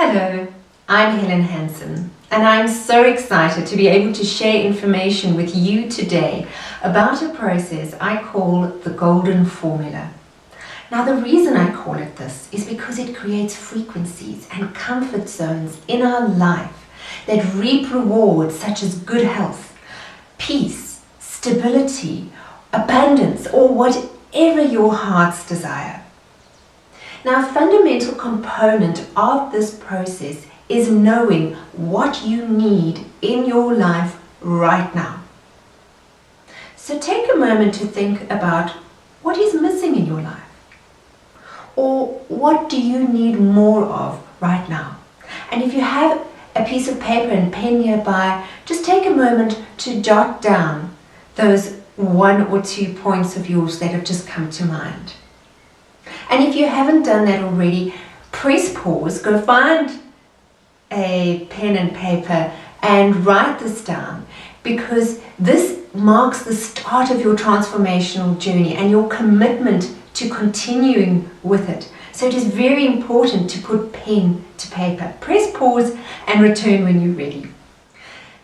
Hello, I'm Helen Hansen, and I'm so excited to be able to share information with you today about a process I call the golden formula. Now, the reason I call it this is because it creates frequencies and comfort zones in our life that reap rewards such as good health, peace, stability, abundance, or whatever your heart's desire. Now, a fundamental component of this process is knowing what you need in your life right now. So take a moment to think about what is missing in your life, or what do you need more of right now. And if you have a piece of paper and pen nearby, just take a moment to jot down those 1 or 2 points of yours that have just come to mind. And if you haven't done that already, press pause, go find a pen and paper and write this down, because this marks the start of your transformational journey and your commitment to continuing with it. So it is very important to put pen to paper. Press pause and return when you're ready.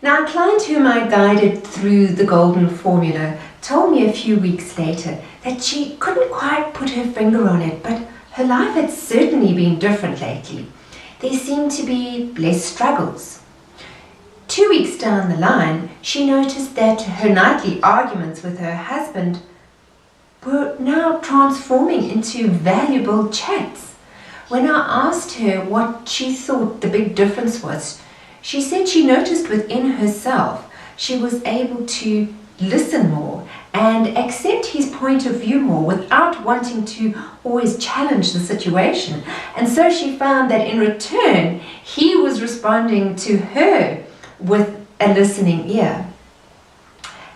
Now, a client whom I guided through the golden formula told me a few weeks later that she couldn't quite put her finger on it, but her life had certainly been different lately. There seemed to be less struggles. 2 weeks down the line, she noticed that her nightly arguments with her husband were now transforming into valuable chats. When I asked her what she thought the big difference was, she said she noticed within herself she was able to listen more and accept his point of view more without wanting to always challenge the situation. And so she found that in return, he was responding to her with a listening ear.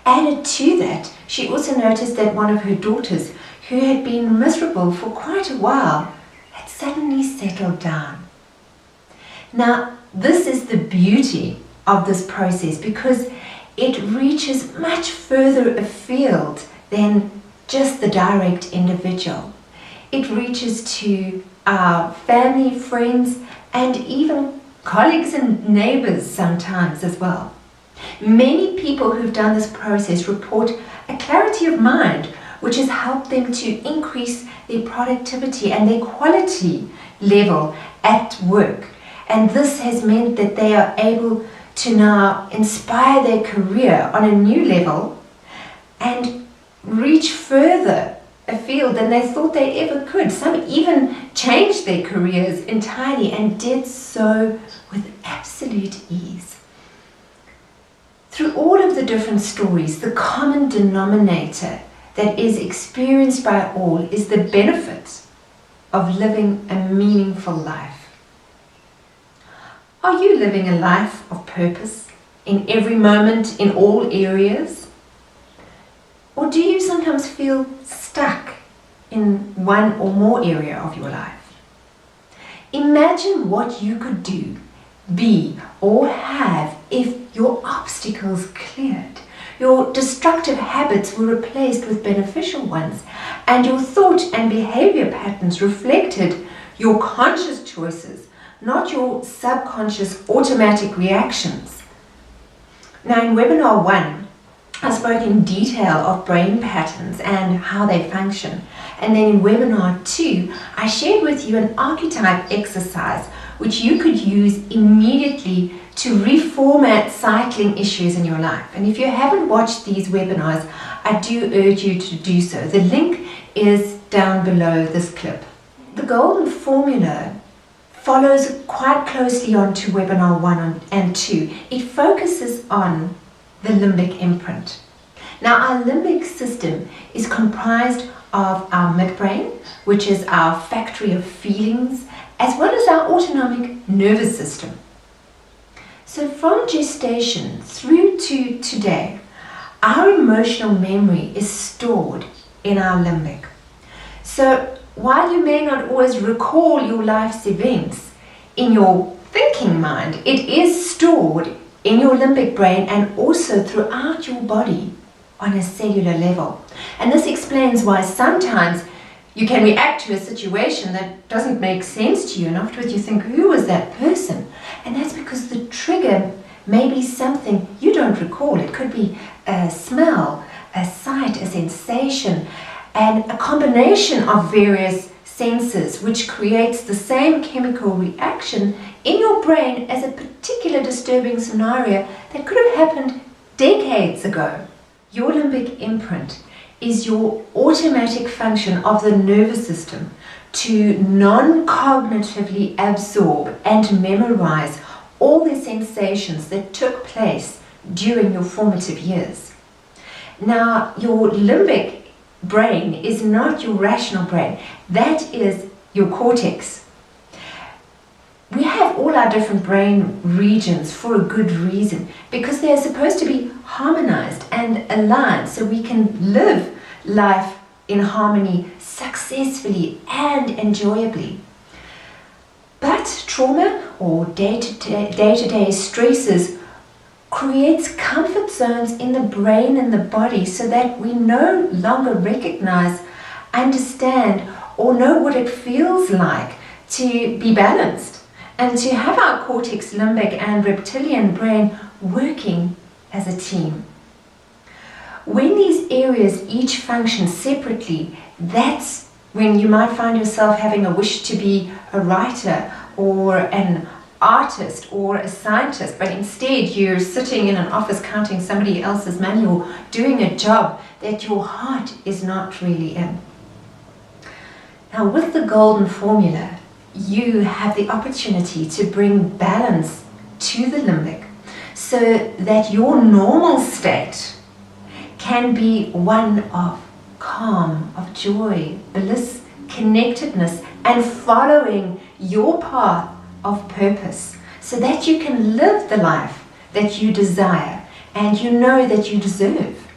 Added to that, she also noticed that one of her daughters, who had been miserable for quite a while, had suddenly settled down. Now, this is the beauty of this process, because it reaches much further afield than just the direct individual. It reaches to our family, friends, and even colleagues and neighbors sometimes as well. Many people who've done this process report a clarity of mind, which has helped them to increase their productivity and their quality level at work. And this has meant that they are able to now inspire their career on a new level and reach further afield than they thought they ever could. Some even changed their careers entirely and did so with absolute ease. Through all of the different stories, the common denominator that is experienced by all is the benefit of living a meaningful life. Are you living a life of purpose in every moment, in all areas? Or do you sometimes feel stuck in one or more area of your life? Imagine what you could do, be, or have if your obstacles cleared, your destructive habits were replaced with beneficial ones, and your thought and behavior patterns reflected your conscious choices, not your subconscious automatic reactions. Now, in webinar 1, I spoke in detail of brain patterns and how they function. And then in webinar 2, I shared with you an archetype exercise which you could use immediately to reformat cycling issues in your life. And if you haven't watched these webinars, I do urge you to do so. The link is down below this clip. The golden formula follows quite closely on to webinar 1 and 2. It focuses on the limbic imprint. Now, our limbic system is comprised of our midbrain, which is our factory of feelings, as well as our autonomic nervous system. So from gestation through to today, our emotional memory is stored in our limbic. So while you may not always recall your life's events in your thinking mind, it is stored in your limbic brain and also throughout your body on a cellular level. And this explains why sometimes You can react to a situation that doesn't make sense to you, and afterwards you think, who was that person? And that's because the trigger may be something you don't recall. It could be a smell, a sight, a sensation, and a combination of various senses which creates the same chemical reaction in your brain as a particular disturbing scenario that could have happened decades ago. Your limbic imprint is your automatic function of the nervous system to non-cognitively absorb and memorize all the sensations that took place during your formative years. Now, your limbic brain is not your rational brain. That is your cortex. We have all our different brain regions for a good reason, because they are supposed to be harmonized and aligned so we can live life in harmony successfully and enjoyably. But trauma or day-to-day stresses creates comfort zones in the brain and the body so that we no longer recognize, understand, or know what it feels like to be balanced and to have our cortex, limbic, and reptilian brain working as a team. When these areas each function separately, that's when you might find yourself having a wish to be a writer or an artist or a scientist, but instead you're sitting in an office counting somebody else's money or doing a job that your heart is not really in. Now, with the golden formula, you have the opportunity to bring balance to the limbic so that your normal state can be one of calm, of joy, bliss, connectedness, and following your path of purpose so that you can live the life that you desire and you know that you deserve.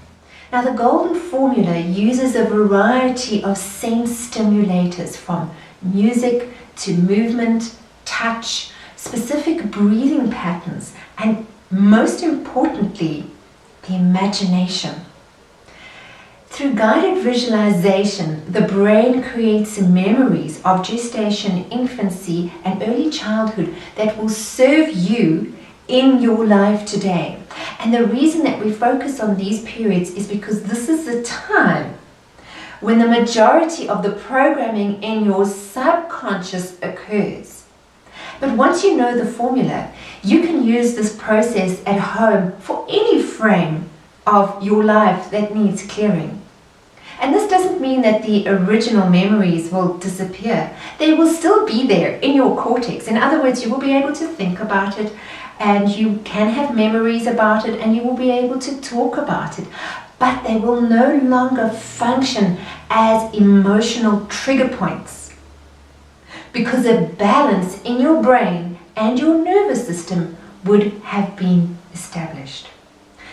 Now, the golden formula uses a variety of sense stimulators, from music to movement, touch, specific breathing patterns, and most importantly, the imagination. Through guided visualization, the brain creates memories of gestation, infancy, and early childhood that will serve you in your life today. And the reason that we focus on these periods is because this is the time when the majority of the programming in your subconscious occurs. But once you know the formula, you can use this process at home for any frame of your life that needs clearing. And this doesn't mean that the original memories will disappear. They will still be there in your cortex. In other words, you will be able to think about it, and you can have memories about it, and you will be able to talk about it. But they will no longer function as emotional trigger points, because a balance in your brain and your nervous system would have been established.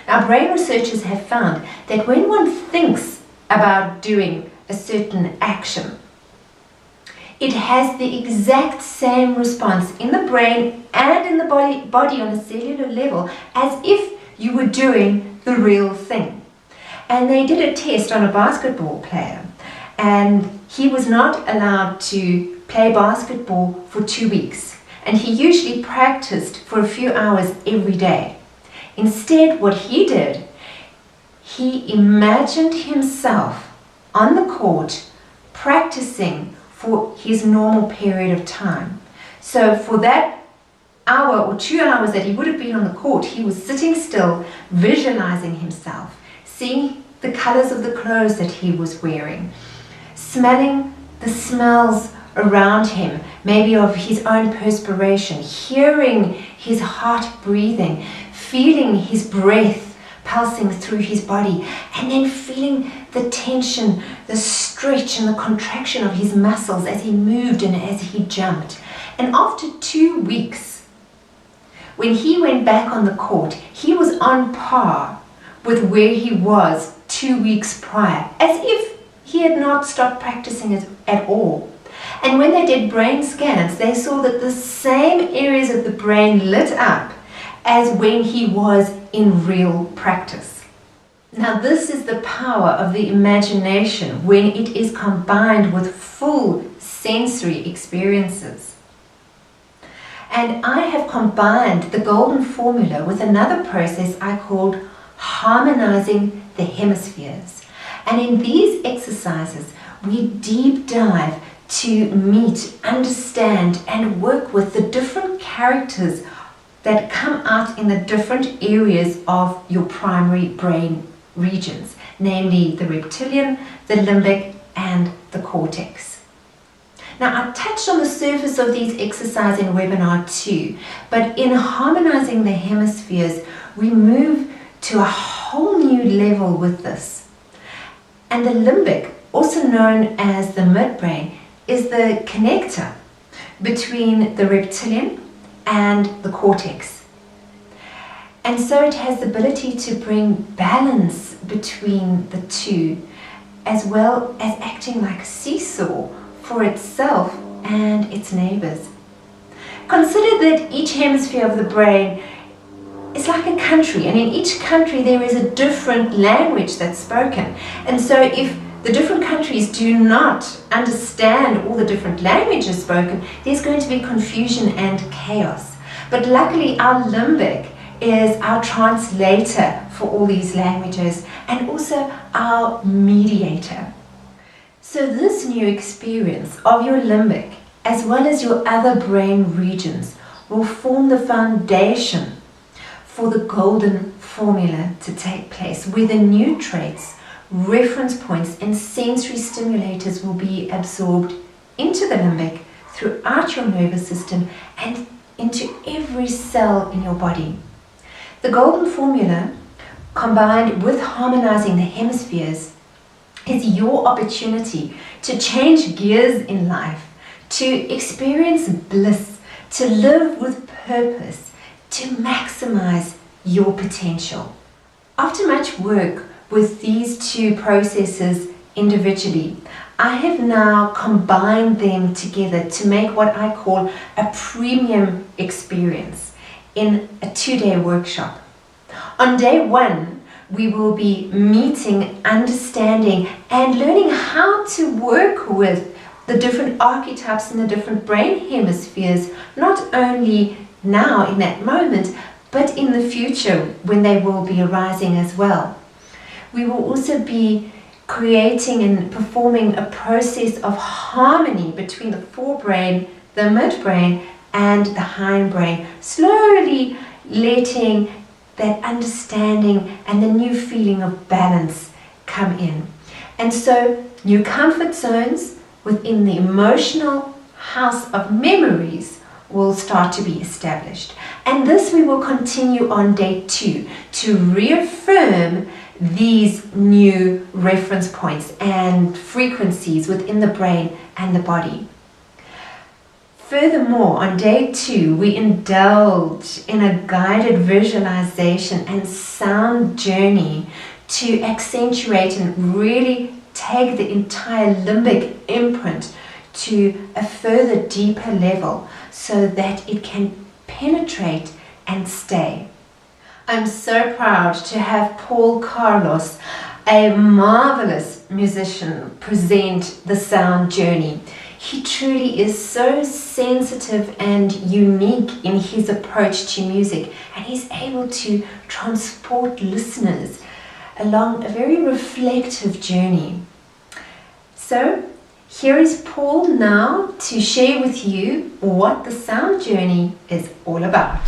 Now, brain researchers have found that when one thinks about doing a certain action, it has the exact same response in the brain and in the body on a cellular level as if you were doing the real thing. And they did a test on a basketball player, and he was not allowed to play basketball for 2 weeks, and he usually practiced for a few hours every day. Instead, what he did, he imagined himself on the court practicing for his normal period of time. So for that hour or 2 hours that he would have been on the court, he was sitting still, visualizing himself, seeing the colors of the clothes that he was wearing, smelling the smells around him, maybe of his own perspiration, hearing his heart breathing, feeling his breath pulsing through his body, and then feeling the tension, the stretch and the contraction of his muscles as he moved and as he jumped. And after 2 weeks, when he went back on the court, he was on par with where he was 2 weeks prior, as if he had not stopped practicing it at all. And when they did brain scans, they saw that the same areas of the brain lit up as when he was in real practice. Now this is the power of the imagination when it is combined with full sensory experiences. And I have combined the golden formula with another process I called Harmonizing the Hemispheres. And in these exercises, we deep dive to meet, understand, and work with the different characters that come out in the different areas of your primary brain regions, namely the reptilian, the limbic, and the cortex. Now, I touched on the surface of these exercises in webinar 2, but in Harmonizing the Hemispheres, we move to a whole new level with this. And the limbic, also known as the midbrain, is the connector between the reptilian and the cortex. And so it has the ability to bring balance between the two, as well as acting like a seesaw for itself and its neighbors. Consider that each hemisphere of the brain is like a country, and in each country there is a different language that's spoken. And so if the different countries do not understand all the different languages spoken, there's going to be confusion and chaos. But luckily our limbic is our translator for all these languages and also our mediator. So this new experience of your limbic as well as your other brain regions will form the foundation for the golden formula to take place, where the new traits, reference points and sensory stimulators will be absorbed into the limbic throughout your nervous system and into every cell in your body. The golden formula, combined with Harmonizing the Hemispheres, is your opportunity to change gears in life, to experience bliss, to live with purpose, to maximize your potential. After much work with these two processes individually, I have now combined them together to make what I call a premium experience in a 2-day workshop. On day 1, we will be meeting, understanding, and learning how to work with the different archetypes in the different brain hemispheres, not only now in that moment, but in the future when they will be arising as well. We will also be creating and performing a process of harmony between the forebrain, the midbrain, and the hindbrain, slowly letting that understanding and the new feeling of balance come in. And so new comfort zones within the emotional house of memories will start to be established. And this we will continue on day 2 to reaffirm these new reference points and frequencies within the brain and the body. Furthermore, on day 2, we indulge in a guided visualization and sound journey to accentuate and really take the entire limbic imprint to a further deeper level so that it can penetrate and stay. I'm so proud to have Paul Carlos, a marvelous musician, present the sound journey. He truly is so sensitive and unique in his approach to music, and he's able to transport listeners along a very reflective journey. So here is Paul now to share with you what the sound journey is all about.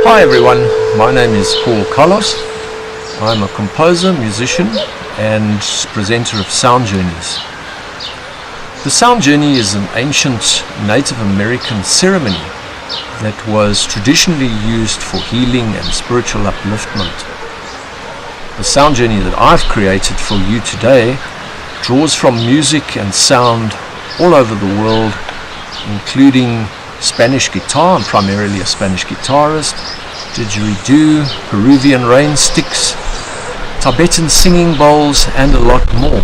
Hi everyone, my name is Paul Carlos. I'm a composer, musician and presenter of Sound Journeys. The Sound Journey is an ancient Native American ceremony that was traditionally used for healing and spiritual upliftment. The Sound Journey that I've created for you today draws from music and sound all over the world, including Spanish guitar. I'm primarily a Spanish guitarist. Didgeridoo, Peruvian rain sticks, Tibetan singing bowls, and a lot more.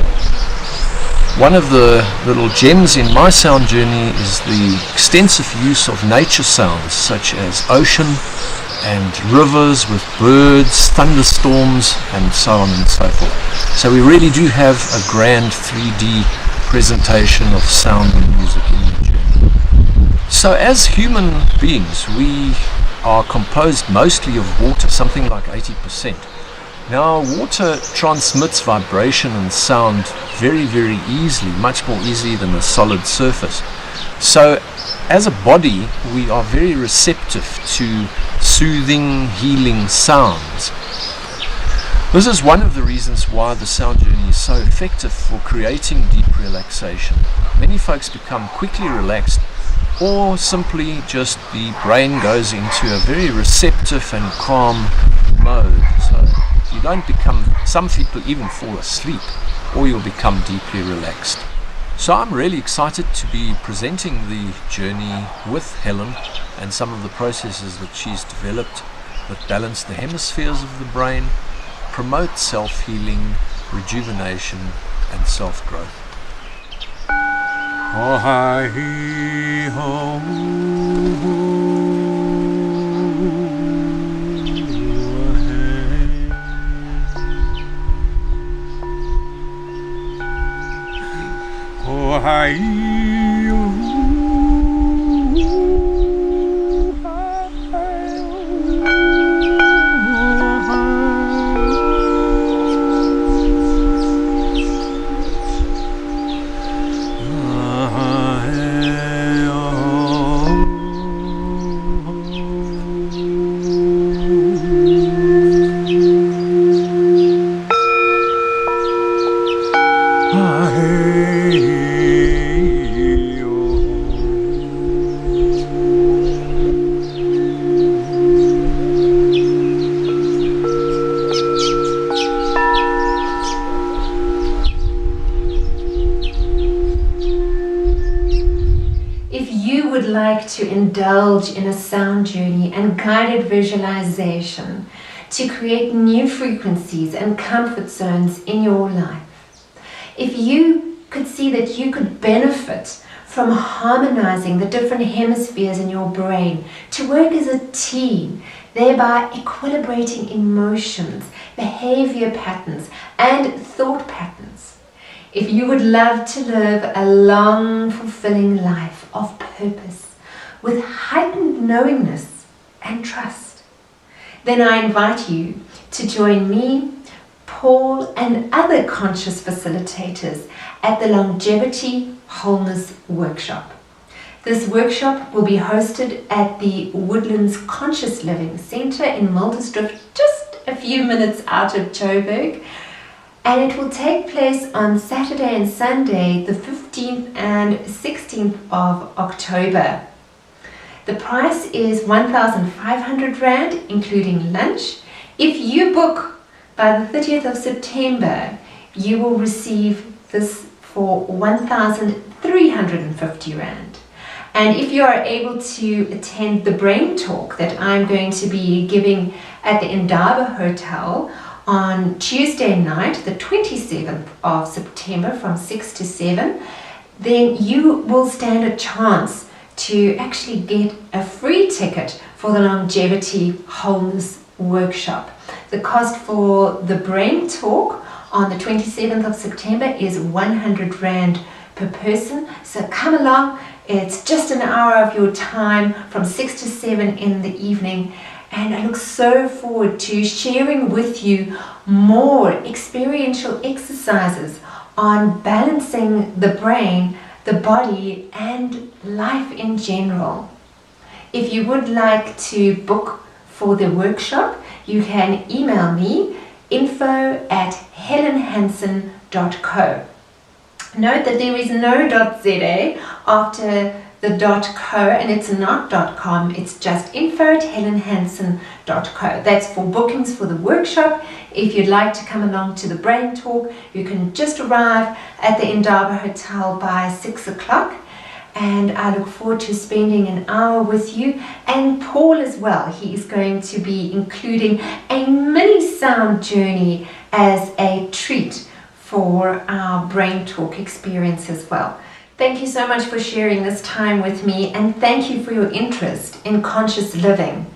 One of the little gems in my sound journey is the extensive use of nature sounds such as ocean and rivers with birds, thunderstorms, and so on and so forth. So we really do have a grand 3D presentation of sound and music in the journey. So as human beings, we are composed mostly of water, something like 80%. Now, water transmits vibration and sound very, very easily, much more easily than a solid surface. So as a body, we are very receptive to soothing, healing sounds. This is one of the reasons why the sound journey is so effective for creating deep relaxation. Many folks become quickly relaxed, or simply just the brain goes into a very receptive and calm mode. So you don't become, some people even fall asleep, or you'll become deeply relaxed. So I'm really excited to be presenting the journey with Helen and some of the processes that she's developed that balance the hemispheres of the brain, promote self-healing, rejuvenation, and self-growth. Oh, hi, ho. Oh, hi. Like to indulge in a sound journey and guided visualization to create new frequencies and comfort zones in your life. If you could see that you could benefit from harmonizing the different hemispheres in your brain to work as a team, thereby equilibrating emotions, behavior patterns, and thought patterns. If you would love to live a long, fulfilling life of purpose, with heightened knowingness and trust, then I invite you to join me, Paul, and other conscious facilitators at the Longevity Wholeness Workshop. This workshop will be hosted at the Woodlands Conscious Living Centre in Muldersdrift, just a few minutes out of Joburg, and it will take place on Saturday and Sunday, the 15th and 16th of October. The price is 1,500 Rand, including lunch. If you book by the 30th of September, you will receive this for 1,350 Rand. And if you are able to attend the brain talk that I'm going to be giving at the Indaba Hotel on Tuesday night, the 27th of September from 6 to 7, then you will stand a chance to actually get a free ticket for the Longevity Wholeness Workshop. The cost for the brain talk on the 27th of September is 100 Rand per person. So come along, it's just an hour of your time from 6 to 7 in the evening. And I look so forward to sharing with you more experiential exercises on balancing the brain, the body, and life in general. If you would like to book for the workshop, you can email me info@helenhansen.co. Note that there is no .za after the .co, and it's not .com, it's just info@helenhansen.co. That's for bookings for the workshop. If you'd like to come along to the brain talk, you can just arrive at the Indaba Hotel by 6 o'clock. and I look forward to spending an hour with you, and Paul as well. He is going to be including a mini sound journey as a treat for our Brain Talk experience as well. Thank you so much for sharing this time with me, and thank you for your interest in conscious living.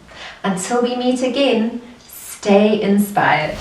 Until we meet again, stay inspired.